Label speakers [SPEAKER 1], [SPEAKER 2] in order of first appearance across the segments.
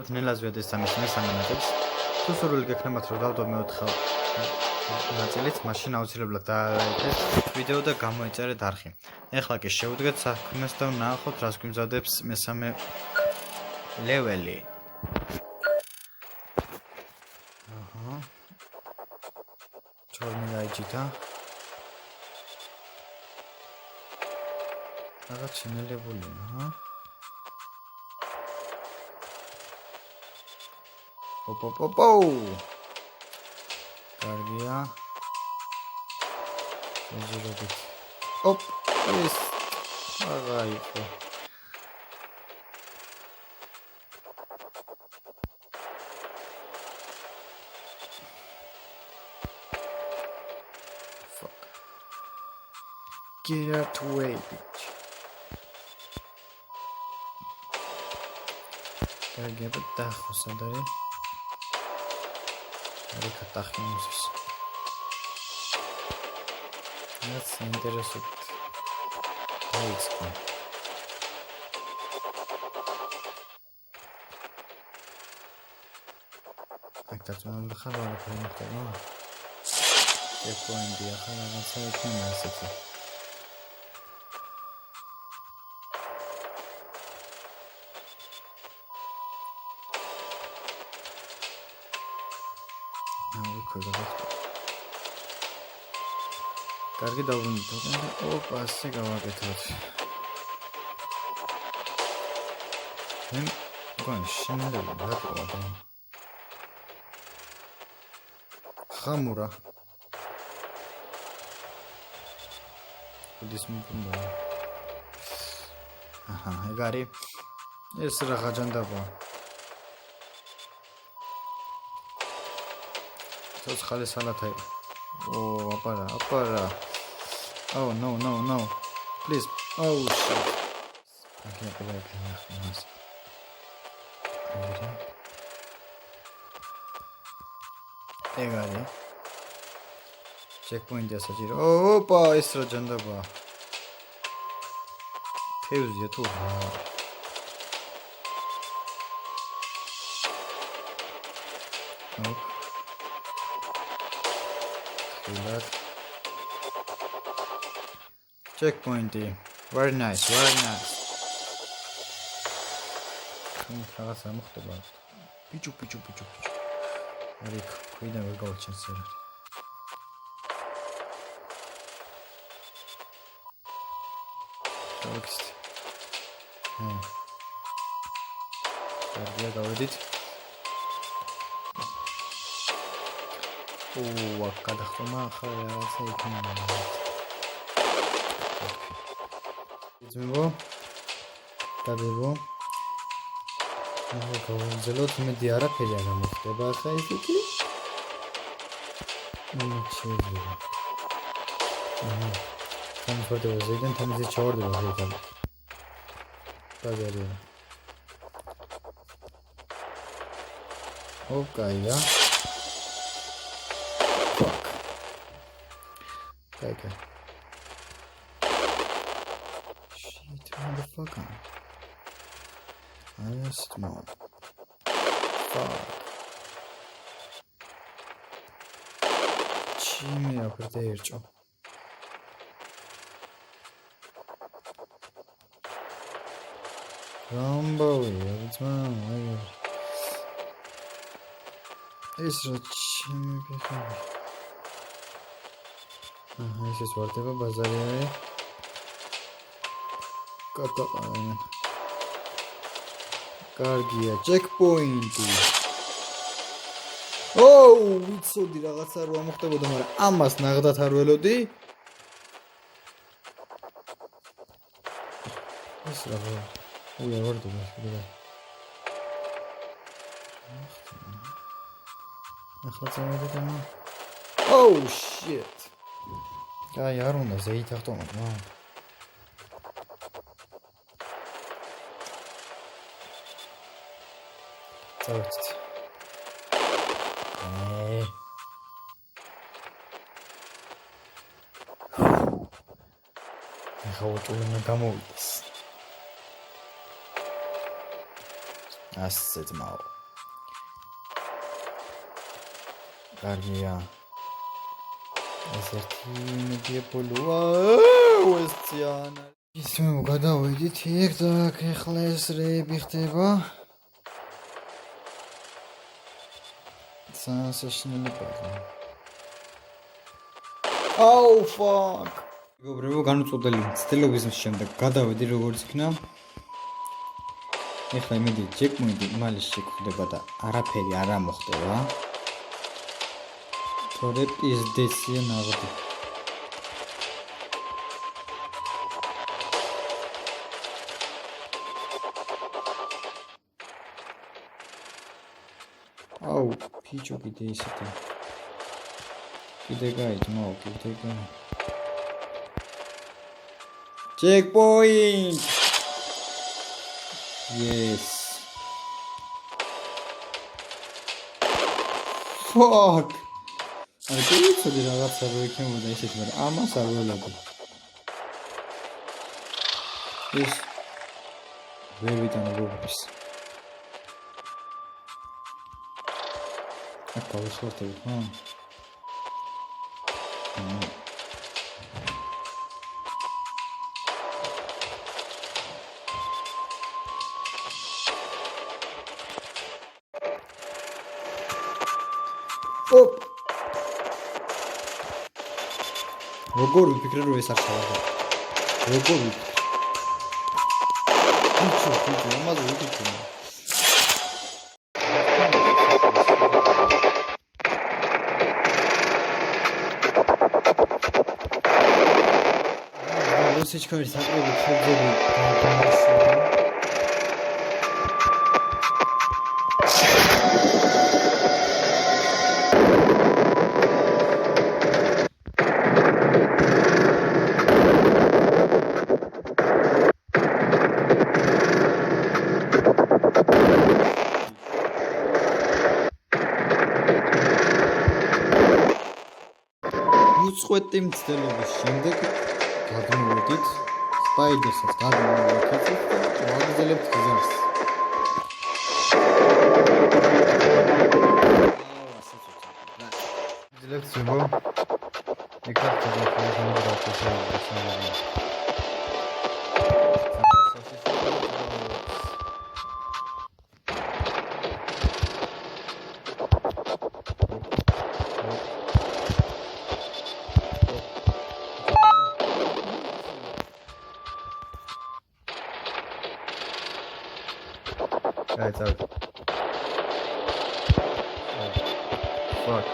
[SPEAKER 1] ცოტათი ნელას ვიადეს სამის მესამე ნაწილს. თუ სურვილი გექნებათ რომ დავდო მეოთხე ნაწილიც, მაშინ აუცილებლად დააინტერესებთ ვიდეო და გამოიწერეთ არხი. ეხლა კი შევდგეთ საქმეს და ვნახოთ რას გვიმზადებს მესამე ლეველი. ჩორმი დაიჭიტა. რაღაც შენელებულია, ოპ. კარგია. ეჯერობით. ოპ, ეს აღა იყო. Fuck. Get out the way, bitch. კარგია, დაახოს ადარი. არის კატახინუსის. რაც ინტერესებთ. დაიწყო. აქტაციონალ ხარ რა ხდება? ეპოინტი ახლა რაღაცა იქნება ასეთი. კარგი დავუნდოთ. ოპა, ასე გავაკეთოთ. შენელები რატოა და ხამურა. კუდის მოპუნდა. აჰა, ეგ არის. ეს რა ხაჯანდაბა. ხალე სალათა იყო. აპარა. Oh no. Please. Oh shit. I can't believe it. ეგარი. checkpoint-ია საჭირო. ოპა, ეს რა ჯანდაბა. თევზია თუ რა. ოპ. Checkpoint. Very nice. რაღაცა მოხდება. პიჭუ. არის ქვიდან ვერ გავაჩენს რა. დავიქცეთ. კარგია, დავედით. გადახტომა ახლა რაღაცა იქნება. ძმებო, დადებო. ახლა გავაგზავნოთ, მედი არაფერი არ მოხდება ახლა ისეთი. შეიძლება. განსხვავდება ზედან თამაზე ჩავარდება ზედან. ბაზარია. ოკაია. Okay. Shit, motherfucker. I lost more. Fuck. Чими опротеерчо. Rambo, it's man. It's a chimi behavior. ეს ის ვარდება ბაზარი არის. კატაყანა. კარგია, checkpoint-ი. ვიცოდი რაღაცა რო მოხდებოდა, მაგრამ ამას ნაღდათ არ ველოდი. ეს რა ვარ? ვარდება შეიძლება. ახლა წავედით ამა. Shit. აი არ უნდა ზეით ავტომატ, წავეცით. ახლა უჭულმა გამოვიდეს. ასე ძმაო. კარგია. ეს ერთი მიდიებულოა. უესციან. ისე გადავიდით იქ და ახლა ეს რეები ხდება. სანსაშნელებაა. აუ ფაკ. მეგობრებო, განუწყვეტელი მცდელობის შემდეგ გადავედი როგორც იქნა. ეხლა იმედი ჯეკპოინტი მალე შეგხვდება და არაფერი არ მოხდება. თორე პიზდესია ნაღდი. აუ, ფიჩო კიდე ისეთი. კიდე გაიძმო, კიდე გაი. Checkpoint! Yes. Fuck! I think so did I have to come with this but I'm not available. This very done ropes. I call sort of Oh! როგორ ვიფიქრე რომ ეს არ ჩავარდა. როგორ ვიფიქრე. ფიჩო, ამაზე ვიფიქრე. რუსიჩქარი საკვები ხებდები და უწყვეტი მცდელობის შემდეგ გადმოვედით სპაიდერსაც გადმოვაკეთეთ და ვაგრძელებთ გზას. გზელებთ ზებო. ეკრანზე გადავხაზავთ. It's out. Oh, fuck.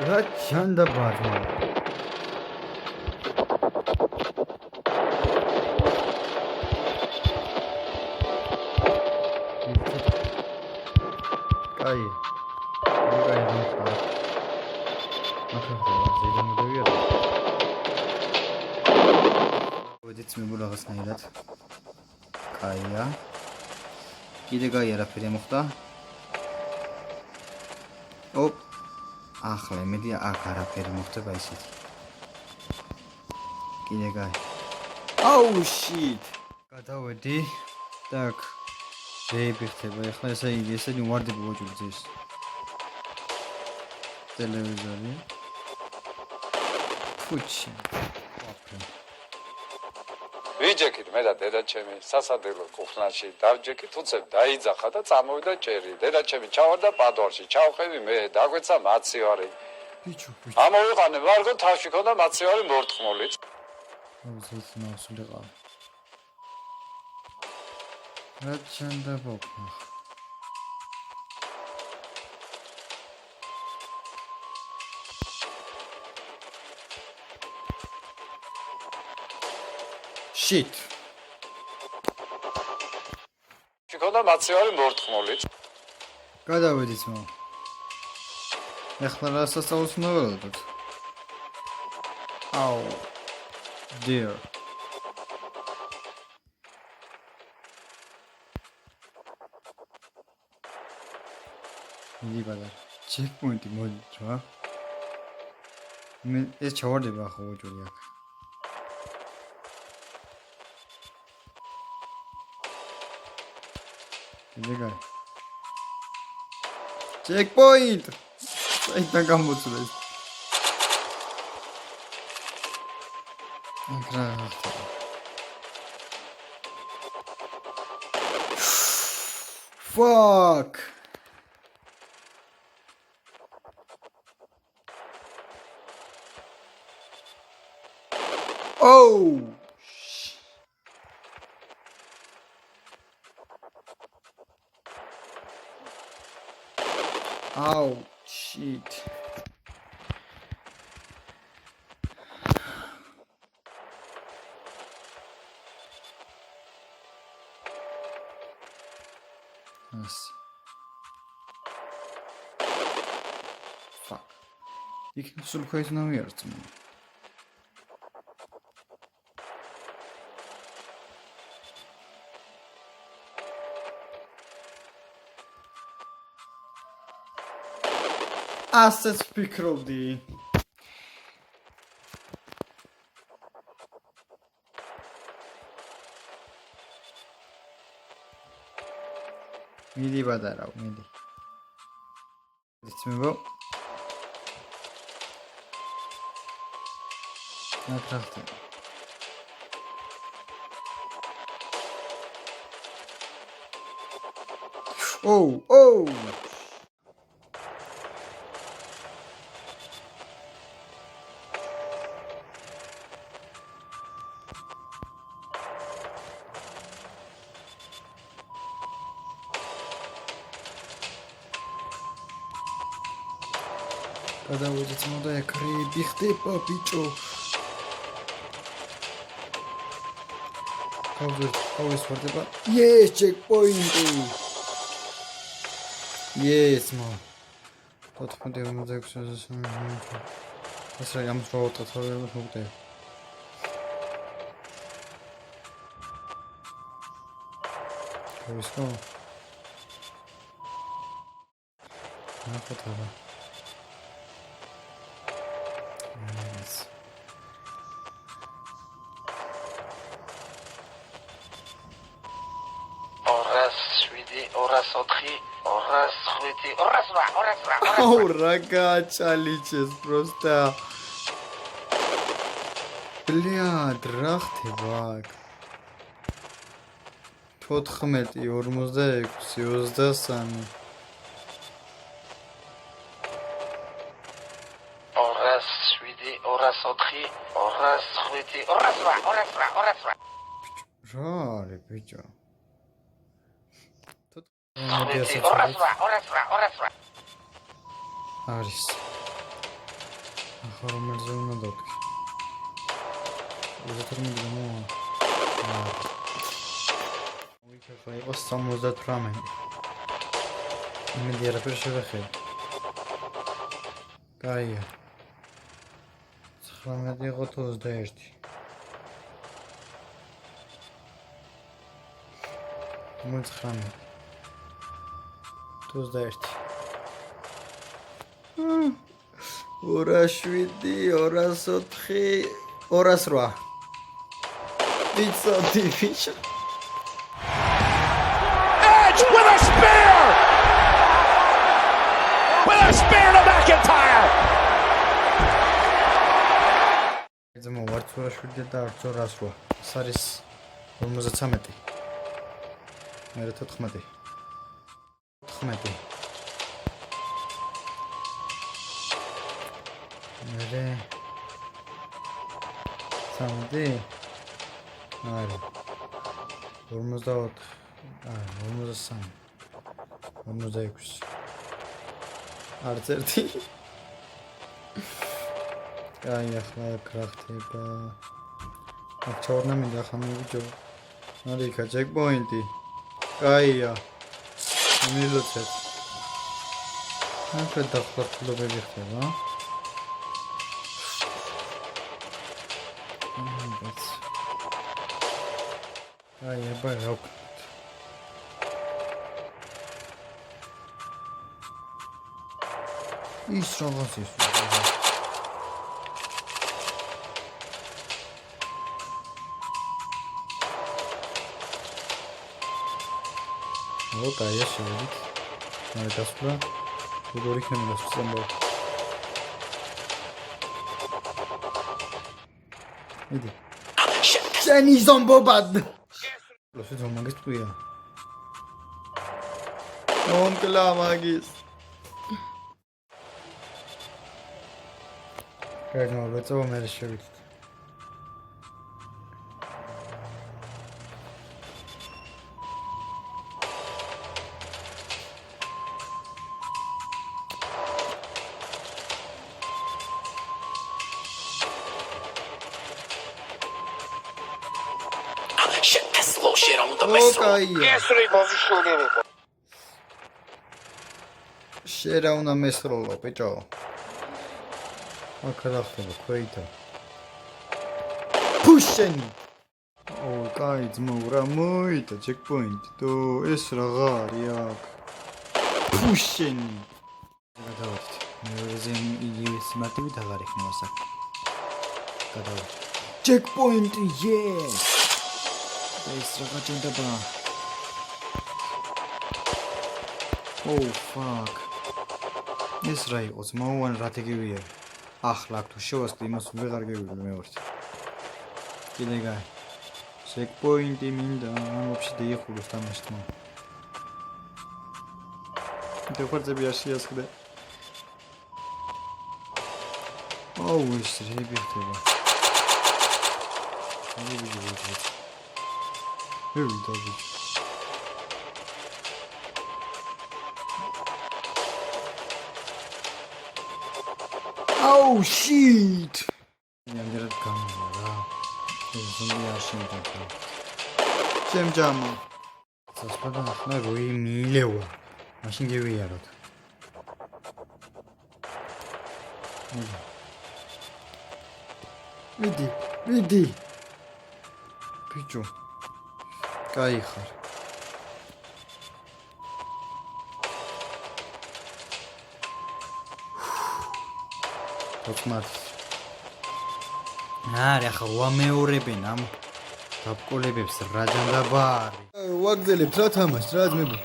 [SPEAKER 1] What chanda baatma? Kai. Kai don't stop. Vedets me bula gasnaydat. Kaiya. კიდე გაიარაფერი მოხდა. ოპ. ახლა იმედი აქ არაფერი მოხდება ისეთი. კიდე გაი. აუ შიტ. გადავედი. так. რეები ხდება. ახლა ესე ვარდები ვაჭურდეს. ტელევიზორი. ფუჩი.
[SPEAKER 2] ვიჯექით მე და დედაჩემი სასადილო კუხნაში დავჯექით უცებ დაიძახა და წამოვიდა ჭერი. დედაჩემი ჩავარდა პადვარში, ჩავხევი მე, დაგვეცა მაცივარი.
[SPEAKER 1] ბიჭო.
[SPEAKER 2] ამოვიყანე ვარგო თავში ქონდა მაცივარი მორტყმული.
[SPEAKER 1] ზეც ნავსულიყა. რა ჩანდა ბოქა. Shit.
[SPEAKER 2] ჩიქონდა მაცივარი მორტყმული.
[SPEAKER 1] გადავედით მო. ეხლა რა სასწაულს უნდა ველოდოთ? აუ. Dear. მიდი ბადა. ჩეკპოინტი მოდით რა. მე ეს ჩავარდება ხო ოჯური აქ. Checkpoint! საიდან გამოწვეს? რა ხდება? Fuck! Oh! Oh, shit. Yes. Fuck. You can still quite know yours. Assets ფიქრობდი. მიდი ბადარავ, მიდი. იცმებო? ნახავთ. Oh! გადავიდეთ მოდა ეკრიბი ხდება ბიჭო. Always ვარდება. Yes, checkpoint. Yes, man. 4.46 ეს რა ამწვავოთ თავი მოხდე. ვისკო. ნახოთ. Nice. Рагачаличес просто. Блядь, рахтевак. 14, 46, 23. Жары, бичо. Тут არის. ახლა რომელზე უნდა დავკი? უზეთერმი გამოა. ვიქეფა იყოს 78. იმედი არაფერ შევეხებ. კაია. 19 იყო 21. მოწხამე. 21. 207, 204, 208. It's division.
[SPEAKER 3] Edge with a spear! With a spear to McIntyre!
[SPEAKER 1] ეს მოვარც 207 და 208. ეს არის 53. მე 14. 14. მერე სამდი არა 54 53 56 არც ერთი აი ახლა კრახტება აქ ჩავრნა მინდა ახლა მივიჯო არიქა ჩეკპოინტი კაია მილოცეთ ახლა დახლა ხდება Ai, é barroco. Isso, não sei se Vou cair, chega. Não, tá só. Vou dormir que não dá para მიდი. შენი ზომბობად. ლოსი მაგის ტყუია. მომკლა მაგის. კაინო, როცა მე შევიდეთ. შერა უნდა მესროლო, ბიჭო. აქ რა ხდება, ქვეითო. ფუშენი. კაი, ძმო, რა მოიდა ჩეკპოინტი, თო ეს რაღარი აქ. ფუშენი. გადავიდეთ. მეორეზე ის მარტივით აღარ იქნება საქმე. გადავიდეთ. ჩეკპოინტი, yes. ეს რა ჭირდება? Oh fuck. ეს რა იყოს? მოუვან რა თიგივია. ახლა აქ თუ შევასწრე იმას ვეღარ გევიდე მეორე. კიდე გაი. ჩეკპოინტი მინდა, вообще დაიხუროს თამაშმა. და ხარჯები არ შეასხდე. აუ ეს რები ხდება. Oh shit! Neanderă camera. Zumia și încă. Ce-mi geamă? Să spune, noi roi mileu. Mașini de vii arăt. Vidi. Piciu. Caihar. თოთმართ. არა, ხა ვამეორებენ ამ დაბკოლებებს რა ჯანდაბა არის. ვაგზელებს რა თამაშს, რა ძმები.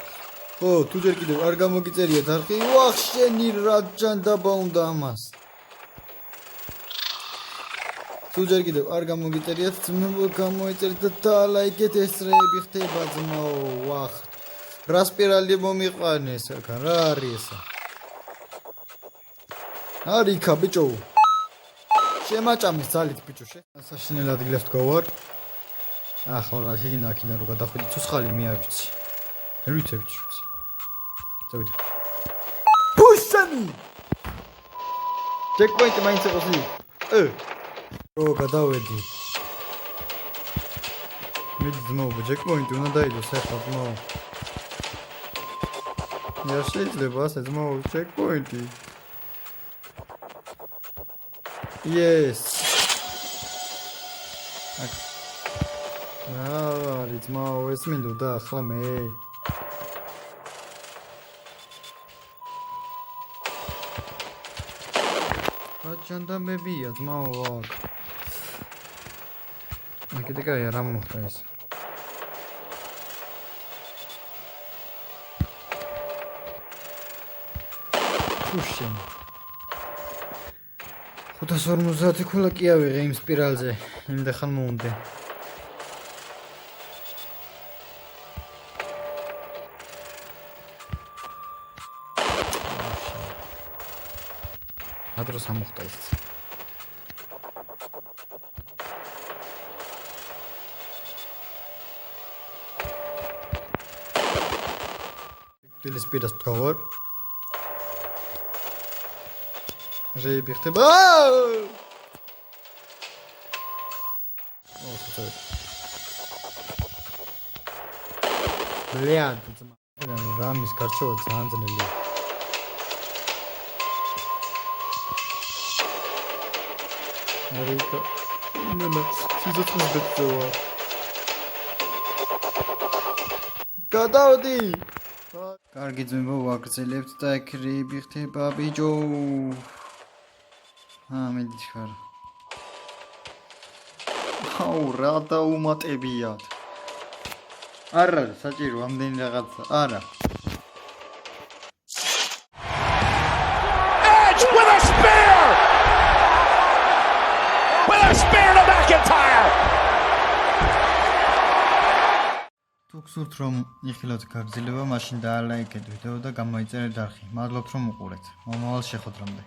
[SPEAKER 1] ხო, თუ ჯერ კიდევ არ გამოგიწერიათ არხი, ვახ შენი რა ჯანდაბა უნდა ამას. თუ ჯერ კიდევ არ გამოგიწერიათ, ძმებო, გამოიწერეთ და დალაიქეთ, ეს რეები ხდება ძმო, ვახ. რა სპირალი მომიყვანეს აქან, რა არის ესა? არიქა ბიჭო შემაჭამის ძალით ბიჭო საშინელ ადგილას ვდგავარ ახლა რა შეიძლება აქინა რო გადახვიდე ცოცხალი მე არ ვიცი არ ვიცი წავიდე პუშანი ჩეკპოინტი მაინც იყოს რო გადავედი მე ძმო ჩეკპოინტი უნდა დაიდოს ახლა ძმო მე შეიძლება ასე ძმო ჩეკპოინტი Yes. It's more it's mindu da ახლა მე. აჩანდამებია ძმაო აქ. კიდე კაი არ მოხდა ეს. Пушენ. 550 ქულა კი ავიღე იმ სპირალზე, იმდა ხან მოუნდე. ადროს ამოხდა ის. ტელესპირას ვდგავარ. რეები ხდება. ლიად რამის გარჩევა ძალიან ძნელია. არიქა. ნენა, სიცოცხლე ბეწევა. გადავდი. კარგი ძმებო, ვაგრძელებთ და ეგ რეები ხდება ბიჭო. მედით ხარ. აუ, რა დაუმატებიათ. არა, საჭირო ამდენი რაღაცა. არა.
[SPEAKER 3] Edge with a spear! With a spear to McIntyre!
[SPEAKER 1] გსურთ რომ იხილოთ გაგრძელება, მაშინ დაალაიქეთ ვიდეო და გამოიწერეთ არხი. მადლობთ რომ უყურეთ. მომავალ შეხვედრამდე.